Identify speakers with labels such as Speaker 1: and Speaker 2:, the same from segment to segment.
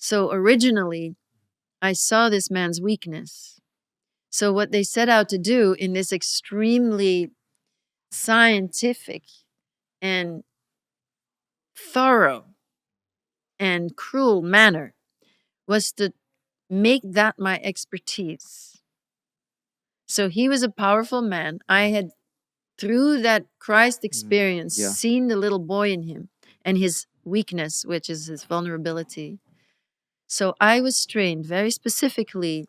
Speaker 1: So originally, I saw this man's weakness. So what they set out to do in this extremely scientific and thorough and cruel manner was to make that my expertise. So he was a powerful man. I had, through that Christ experience,
Speaker 2: Yeah.
Speaker 1: seen the little boy in him and his weakness, which is his vulnerability. So I was trained very specifically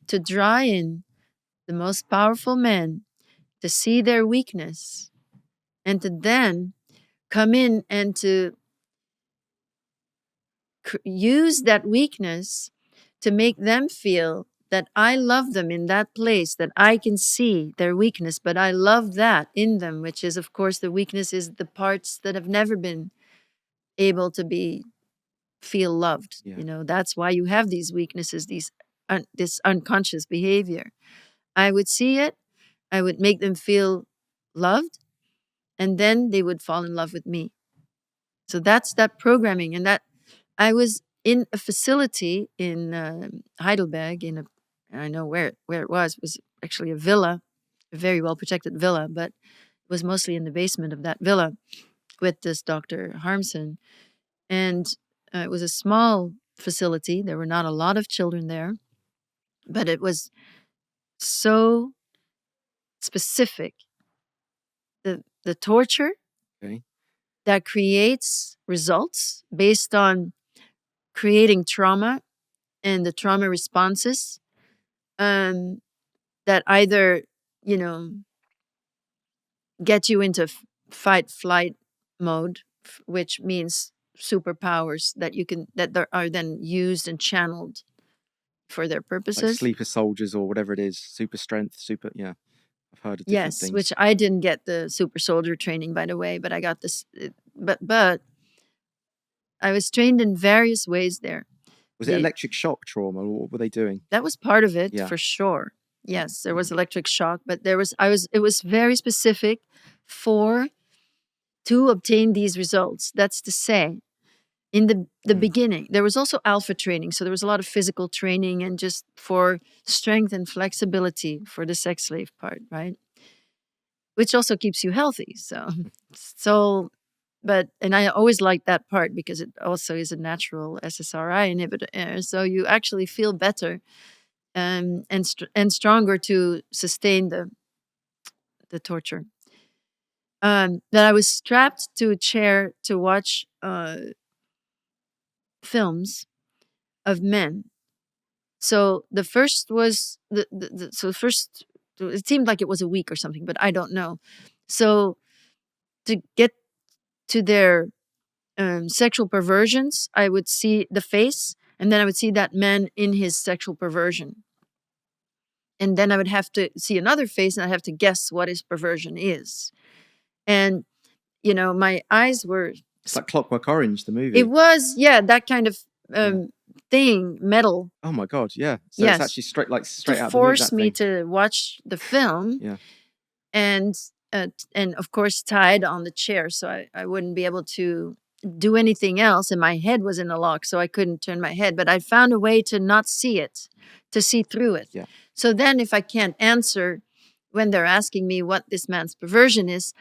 Speaker 1: to draw in the most powerful men, to see their weakness, and to then come in and to use that weakness to make them feel that I love them in that place, that I can see their weakness, but I love that in them, which is, of course, the weakness is the parts that have never been able to be feel loved.
Speaker 2: Yeah.
Speaker 1: You know, that's why you have these weaknesses, this unconscious behavior. I would see it, I would make them feel loved, and then they would fall in love with me. So that's that programming. And that I was in a facility in Heidelberg, I know where it was actually a villa, a very well protected villa, but it was mostly in the basement of that villa with this Dr. Harmson. And it was a small facility. There were not a lot of children there, but it was so specific. The torture
Speaker 2: Okay.
Speaker 1: that creates results based on creating trauma and the trauma responses that either, you know, get you into fight flight mode, which means superpowers that you can are then used and channeled for their
Speaker 2: Like
Speaker 1: purposes.
Speaker 2: sleeper soldiers or whatever it is, super strength, super. Yeah, I've heard of different
Speaker 1: Yes,
Speaker 2: things.
Speaker 1: which I didn't get the super soldier training, by the way, but I got this. But I was trained in various ways there.
Speaker 2: Was it electric shock trauma, or what were they doing?
Speaker 1: That was part of it,
Speaker 2: Yeah.
Speaker 1: for sure. Yes, there was electric shock, but it was very specific to obtain these results. That's to say, in the beginning, there was also alpha training. So there was a lot of physical training and just for strength and flexibility for the sex slave part, right? Which also keeps you healthy. And I always liked that part because it also is a natural SSRI inhibitor. So you actually feel better and stronger to sustain the torture. That I was strapped to a chair to watch films of men. So the first was first. It seemed like it was a week or something, but I don't know. So to get to their sexual perversions, I would see the face, and then I would see that man in his sexual perversion. And then I would have to see another face, and I'd have to guess what his perversion is. And, you know, my eyes were...
Speaker 2: It's like Clockwork Orange, the movie.
Speaker 1: It was, yeah, that kind of thing, metal.
Speaker 2: Oh my God, yeah. So
Speaker 1: Yes.
Speaker 2: it's actually straight
Speaker 1: To
Speaker 2: out of the movie,
Speaker 1: force
Speaker 2: that
Speaker 1: me
Speaker 2: thing.
Speaker 1: to watch the film.
Speaker 2: Yeah.
Speaker 1: And of course tied on the chair, so I wouldn't be able to do anything else, and my head was in a lock, so I couldn't turn my head, but I found a way to not see it, to see through it.
Speaker 2: Yeah.
Speaker 1: So then if I can't answer when they're asking me what this man's perversion is,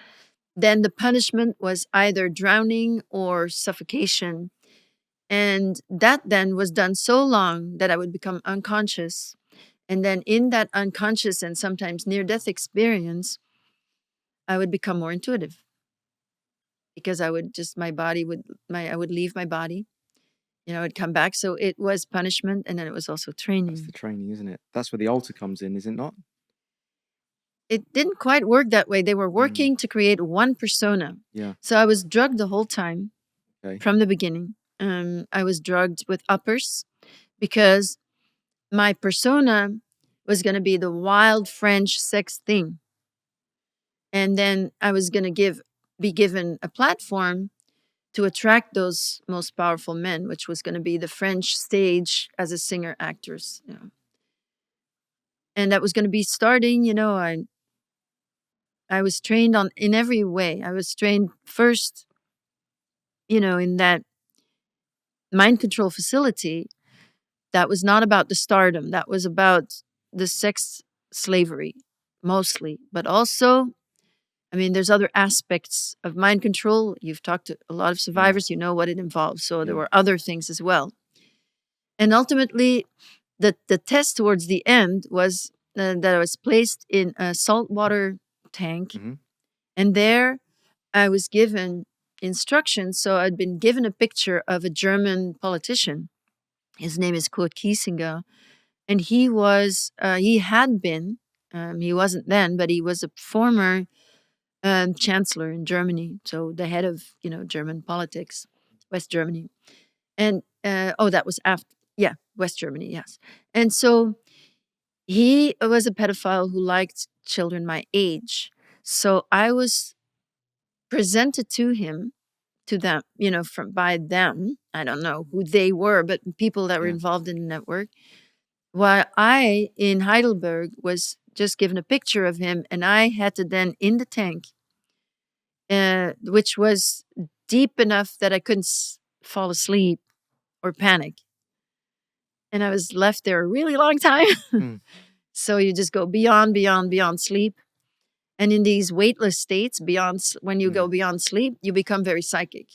Speaker 1: then the punishment was either drowning or suffocation. And that then was done so long that I would become unconscious. And then in that unconscious and sometimes near-death experience, I would become more intuitive because I would just, I would leave my body, you know, I would come back. So it was punishment, and then it was also training.
Speaker 2: That's the training, isn't it? That's where the altar comes in, is it not?
Speaker 1: It didn't quite work that way. They were working to create one persona.
Speaker 2: Yeah.
Speaker 1: So I was drugged the whole time
Speaker 2: Okay.
Speaker 1: from the beginning. I was drugged with uppers because my persona was going to be the wild French sex thing. And then I was going to be given a platform to attract those most powerful men, which was going to be the French stage as a singer actress, you know. And that was going to be starting, you know, I was trained in every way. I was trained first, you know, in that mind control facility that was not about the stardom, that was about the sex slavery mostly, but also, I mean, there's other aspects of mind control. You've talked to a lot of
Speaker 2: Yeah.
Speaker 1: survivors, you know what it involves. So there
Speaker 2: Yeah.
Speaker 1: were other things as well. And ultimately, the test towards the end was that I was placed in a saltwater tank.
Speaker 2: Mm-hmm.
Speaker 1: And there I was given instructions. So I'd been given a picture of a German politician. His name is Kurt Kiesinger. And he had been, he wasn't then, but he was a former chancellor in Germany. So the head of, German politics, West Germany. And, that was after, yeah, West Germany, yes. And so he was a pedophile who liked children my age. So I was presented to them, by them. I don't know who they were, but people that were
Speaker 2: Yeah.
Speaker 1: involved in the network. While I, in Heidelberg, was just given a picture of him, and I had to then, in the tank, which was deep enough that I couldn't fall asleep or panic. And I was left there a really long time.
Speaker 2: Mm.
Speaker 1: So you just go beyond, beyond, beyond sleep. And in these weightless states, when you go beyond sleep, you become very psychic.